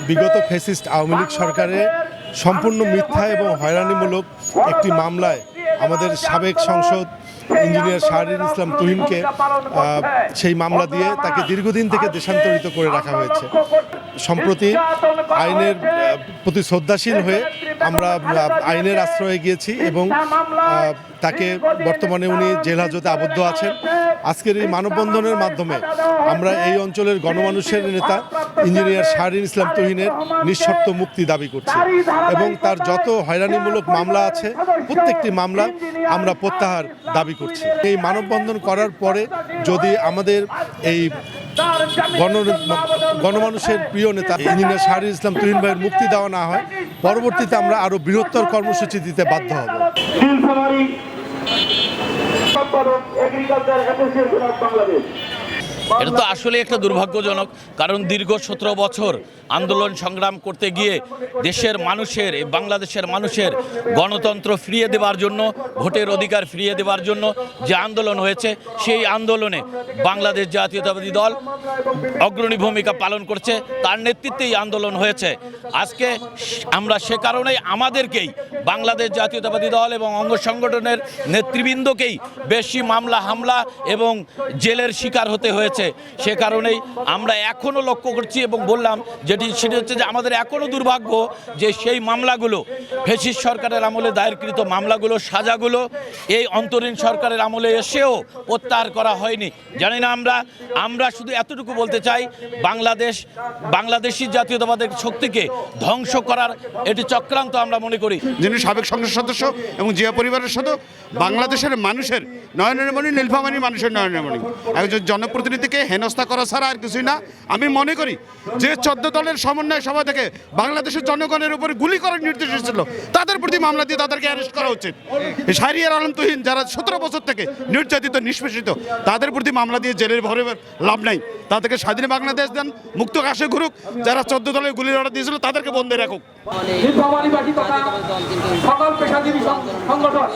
বিগত ফ্যাসিস্ট আওয়ামী লীগ সরকারের সম্পূর্ণ মিথ্যা এবং হয়রানিমূলক একটি মামলায় আমাদের সাবেক সংসদ ইঞ্জিনিয়ার শাহরিয়ার ইসলাম তুহিনকে সেই মামলা দিয়ে তাকে দীর্ঘদিন থেকে দেশান্তরিত করে রাখা হয়েছে। সম্প্রতি আইনের প্রতি শ্রদ্ধাশীল হয়ে আমরা আইনের আশ্রয়ে গিয়েছি এবং তাকে বর্তমানে উনি জেল হাজতে আবদ্ধ আছেন। আজকের এই মানববন্ধনের মাধ্যমে আমরা এই অঞ্চলের গণমানুষের নেতা ইঞ্জিনিয়ার শাহরিয়ার ইসলাম তুহিনের নিঃশর্ত মুক্তি দাবি করছি এবং তার যত হয়রানিমূলক মামলা আছে প্রত্যেকটি মামলা আমরা প্রত্যাহার দাবি করছি। এই মানববন্ধন করার পরে যদি আমাদের এই গণমানুষের প্রিয় নেতা ইঞ্জিনিয়ার শাহরিয়ার ইসলাম তুহিন ভাইয়ের মুক্তি দেওয়া না হয়, পরবর্তীতে আমরা আরও বৃহত্তর কর্মসূচি দিতে বাধ্য হব। এটা তো আসলে একটা দুর্ভাগ্যজনক, কারণ দীর্ঘ 17 বছর আন্দোলন সংগ্রাম করতে গিয়ে দেশের মানুষের, বাংলাদেশের মানুষের গণতন্ত্র ফিরিয়ে দেওয়ার জন্য, ভোটের অধিকার ফিরিয়ে দেওয়ার জন্য যে আন্দোলন হয়েছে, সেই আন্দোলনে বাংলাদেশ জাতীয়তাবাদী দল অগ্রণী ভূমিকা পালন করছে, তার নেতৃত্বেই আন্দোলন হয়েছে। আজকে আমরা সে কারণেই আমাদেরকেই বাংলাদেশ জাতীয়তাবাদী দল এবং অঙ্গ সংগঠনের নেতৃবৃন্দকেই বেশি মামলা হামলা এবং জেলের শিকার হতে হয়েছে। সে কারণেই আমরা এখনও লক্ষ্য করছি এবং বললাম সেটি হচ্ছে যে আমাদের এখনও দুর্ভাগ্য যে সেই মামলাগুলো ফ্যাসিস্ট সরকারের আমলে দায়েরকৃত মামলাগুলো, সাজাগুলো এই অন্তরীণ সরকারের আমলে এসেও প্রত্যাহার করা হয়নি। জানি না, আমরা শুধু এতটুকু বলতে চাই, বাংলাদেশি জাতীয়তাবাদের শক্তিকে ধ্বংস করার এটি চক্রান্ত আমরা মনে করি। যিনি সাবেক সংসদ সদস্য এবং জিয়া পরিবারের সদস্য, বাংলাদেশের মানুষের নয়নের মণি, নীলফামারী মানুষের নয়নের মণি, একজন জনপ্রতিনিধিকে হেনস্থা করা ছাড়া আর কিছুই না। আমি মনে করি যে 14 দলের সমন্বয় সভা থেকে বাংলাদেশের জনগণের উপর গুলি করার নির্দেশ এসেছিল, তাদের প্রতি মামলা দিয়ে তাদেরকে অ্যারেস্ট করা উচিত। শাহরিয়ার আলম তুহিন যারা 17 বছর থেকে নির্যাতিত, নিষ্পেষিত, তাদের প্রতি মামলা দিয়ে জেলের ভরে লাভ নাই। তাদেরকে স্বাধীন বাংলাদেশ দেন, মুক্ত আকাশে ঘুরুক। যারা 14 দলের গুলির অর্ডার দিয়েছিল তাদেরকে বন্ধে রাখুক। সকল পেশাজীবী সংগঠন